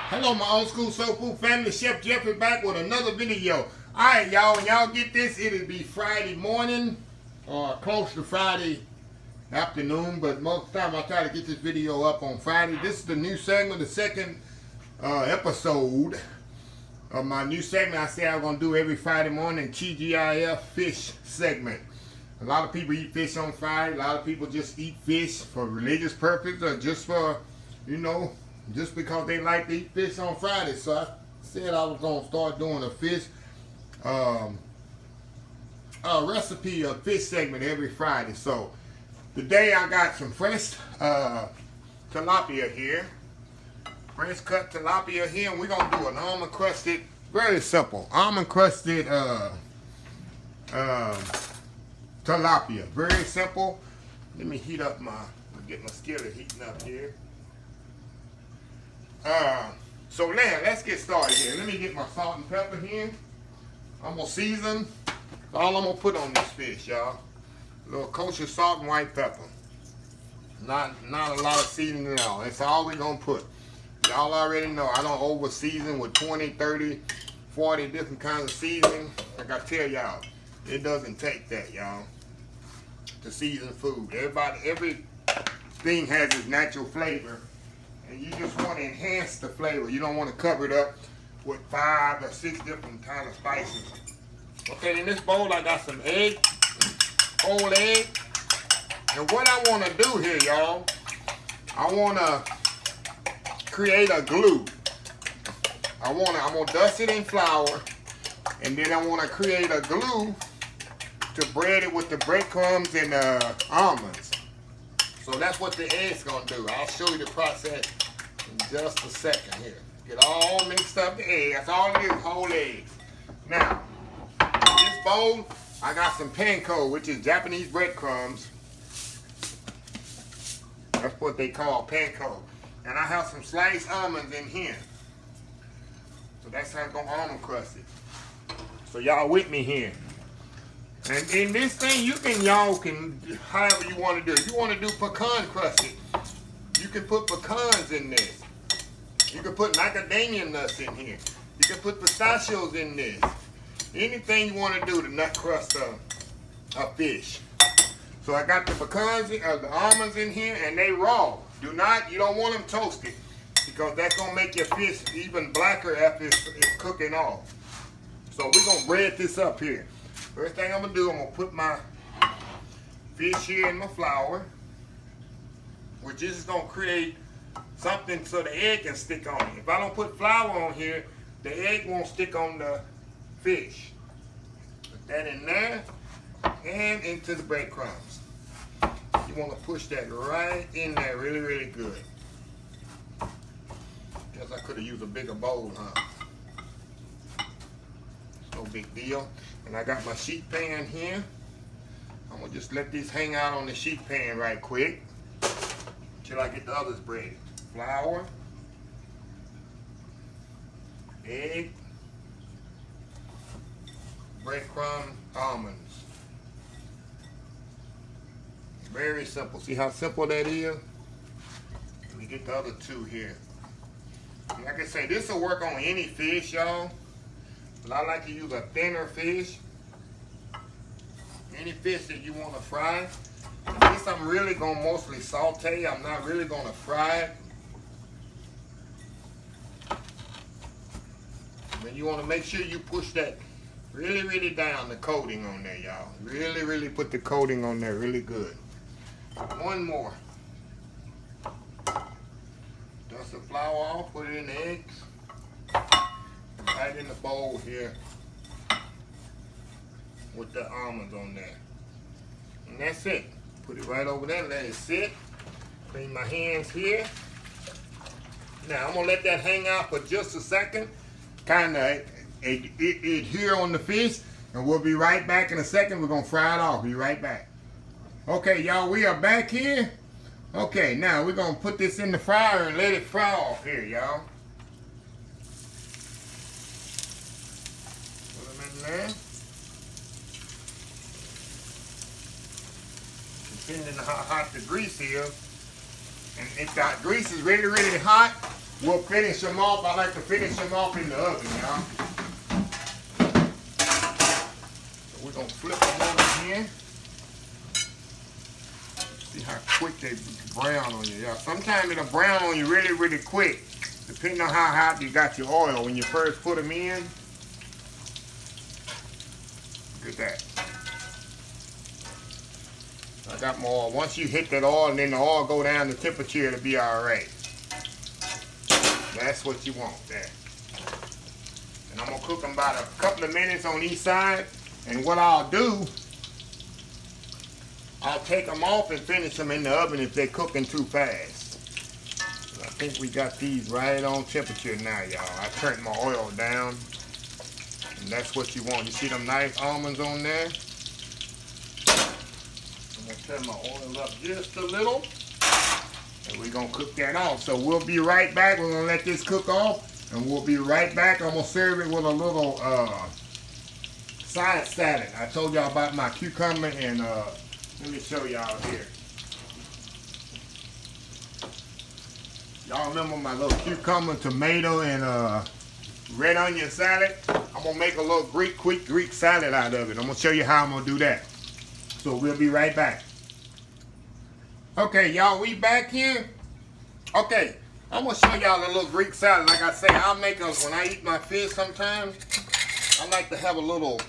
Hello, my old school soul food family. Chef Jeffrey back with another video. Alright, y'all, when y'all get this, it'll be Friday morning or close to Friday afternoon, but most of the time I try to get this video up on Friday. This is the new segment, the second episode of my new segment I say I'm going to do every Friday morning, T.G.I.F fish segment. A lot of people eat fish on Friday. A lot of people just eat fish for religious purpose or just for, you know, just because they like to eat fish on Friday. So I said I was going to start doing a fish recipe, a fish segment every Friday. So today I got some fresh tilapia here. Fresh cut tilapia here. And we're going to do an almond crusted, very simple, almond crusted tilapia. Very simple. Let me heat up get my skillet heating up here. So now let's get started here. Let me get my salt and pepper here. I'm gonna season. All I'm gonna put on this fish, y'all. A little kosher salt and white pepper. Not a lot of seasoning at all. That's all we're gonna put. Y'all already know I don't over season with 20, 30, 40 different kinds of seasoning. Like I tell y'all, it doesn't take that, y'all, to season food. Everything has its natural flavor. And you just want to enhance the flavor. You don't want to cover it up with 5 or 6 different kind of spices. Okay, in this bowl I got some egg, whole egg. And what I want to do here, y'all, I want to create a glue. I'm gonna dust it in flour, and then I want to create a glue to bread it with the breadcrumbs and almonds. So that's what the egg's gonna do. I'll show you the process in just a second here. Get all mixed up the egg. That's all it is, whole eggs. Now, in this bowl, I got some panko, which is Japanese breadcrumbs. That's what they call panko. And I have some sliced almonds in here. So that's how I'm gonna almond crust it. So y'all with me here. And in this thing, y'all can, however you want to do it. If you want to do pecan crusted, you can put pecans in this. You can put macadamia nuts in here. You can put pistachios in this. Anything you want to do to nut crust a fish. So I got the pecans, the almonds in here, and they raw. You don't want them toasted, because that's going to make your fish even blacker after it's cooking off. So we're going to bread this up here. First thing I'm going to do, I'm going to put my fish here in my flour, which is going to create something so the egg can stick on it. If I don't put flour on here, the egg won't stick on the fish. Put that in there and into the breadcrumbs. You want to push that right in there really, really good. Guess I could have used a bigger bowl, huh? No big deal. And I got my sheet pan here. I'm gonna just let this hang out on the sheet pan right quick until I get the others breaded. Flour, egg, breadcrumb, almonds. Very simple. See how simple that is? Let me get the other two here. Like I say, this will work on any fish, y'all. But I like to use a thinner fish. Any fish that you want to fry. This I'm really going to mostly saute. I'm not really going to fry it. And you want to make sure you push that really, really down, the coating on there, y'all. Really, really put the coating on there really good. One more. Dust the flour off, put it in the eggs. Right in the bowl here with the almonds on there. And that's it. Put it right over there, let it sit. Clean my hands here. Now I'm gonna let that hang out for just a second. Kinda adhere on the fish, and we'll be right back in a second. We're gonna fry it off. Be right back. Okay, y'all, we are back here. Okay, now we're gonna put this in the fryer and let it fry off here, y'all. There. Depending on how hot the grease is. And if that grease is really, really hot, we'll finish them off. I like to finish them off in the oven, y'all. So we're gonna flip them over again. See how quick they brown on you, y'all. Sometimes it'll brown on you really, really quick, depending on how hot you got your oil when you first put them in. Look at that. I got my oil. Once you hit that oil and then the oil go down the temperature, it'll be all right. That's what you want there. And I'm gonna cook them about a couple of minutes on each side. And what I'll do, I'll take them off and finish them in the oven if they're cooking too fast. I think we got these right on temperature now, y'all. I turned my oil down. And that's what you want. You see them nice almonds on there? I'm gonna turn my oil up just a little. And we're gonna cook that off. So we'll be right back. We're gonna let this cook off. And we'll be right back. I'm gonna serve it with a little side salad. I told y'all about my cucumber and let me show y'all here. Y'all remember my little cucumber, tomato, and red onion salad? I'm gonna make a little quick Greek salad out of it. I'm gonna show you how I'm gonna do that. So we'll be right back. Okay, y'all, we back here. Okay, I'm gonna show y'all a little Greek salad. Like I say, I'll make a, when I eat my fish sometimes, I like to have a little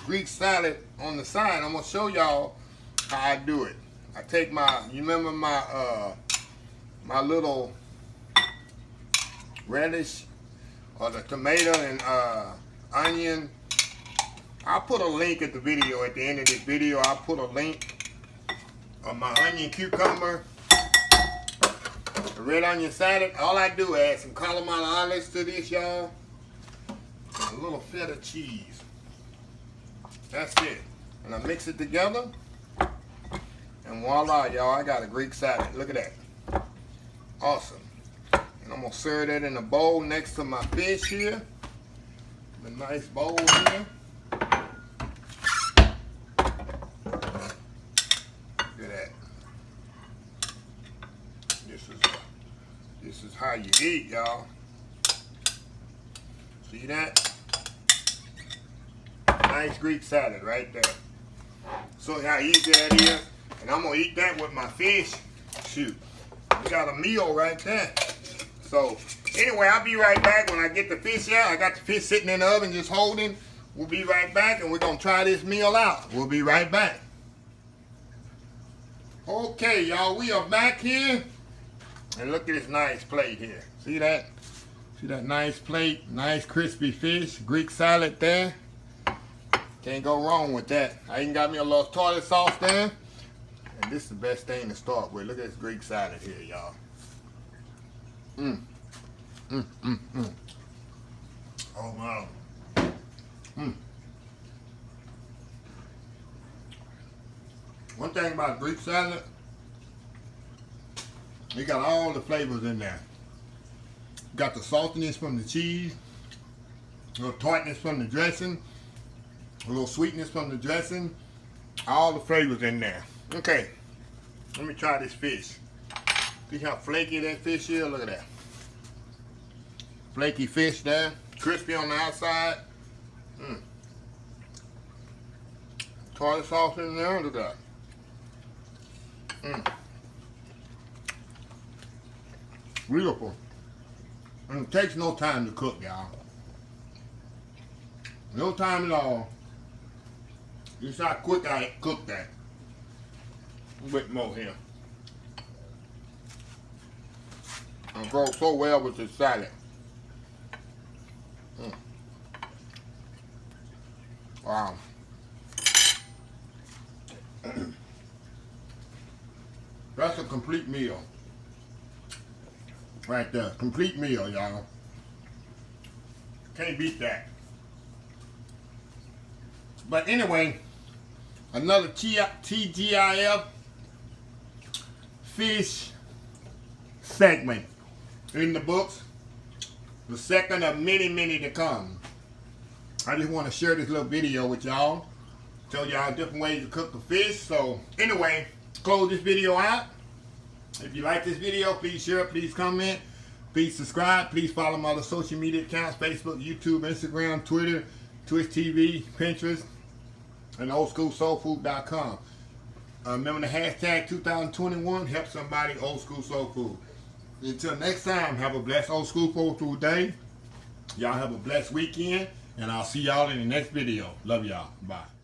Greek salad on the side. I'm gonna show y'all how I do it. I take my, you remember my my little relish or the tomato and onion. I'll put a link at the video, at the end of this video. I'll put a link of my onion cucumber, the red onion salad. All I do is add some Kalamata olives to this, y'all. And a little feta cheese. That's it. And I mix it together. And voila, y'all, I got a Greek salad. Look at that. Awesome. And I'm going to serve that in a bowl next to my fish here. A nice bowl here. Look at that. This is how you eat, y'all. See that? Nice Greek salad right there. So how easy that is. And I'm gonna eat that with my fish. Shoot, we got a meal right there. So anyway, I'll be right back when I get the fish out. I got the fish sitting in the oven just holding. We'll be right back and we're gonna try this meal out. We'll be right back. Okay, y'all, we are back here. And look at this nice plate here. See that? See that nice plate? Nice crispy fish. Greek salad there. Can't go wrong with that. I even got me a little tartar sauce there. And this is the best thing to start with. Look at this Greek salad here, y'all. Oh, wow. One thing about Greek salad, you got all the flavors in there. You got the saltiness from the cheese, a little tartness from the dressing, a little sweetness from the dressing, all the flavors in there. Okay, let me try this fish. See how flaky that fish is? Look at that. Flaky fish there, crispy on the outside. Tartar sauce in there, look at that. Beautiful. And it takes no time to cook, y'all. No time at all. Just how quick I cook that. A bit more here. It goes so well with the salad. Wow. That's a complete meal. Right there. Complete meal, y'all. Can't beat that. But anyway, another T.G.I.F. fish segment in the books. The second of many, many to come. I just want to share this little video with y'all. Tell y'all different ways to cook the fish. So anyway, close this video out. If you like this video, please share, please comment. Please subscribe. Please follow my other social media accounts: Facebook, YouTube, Instagram, Twitter, Twitch TV, Pinterest, and oldschoolsoulfood.com. Remember the hashtag 2021, help somebody, Old School Soul Food. Until next time, have a blessed Old School Soul Food day. Y'all have a blessed weekend, and I'll see y'all in the next video. Love y'all. Bye.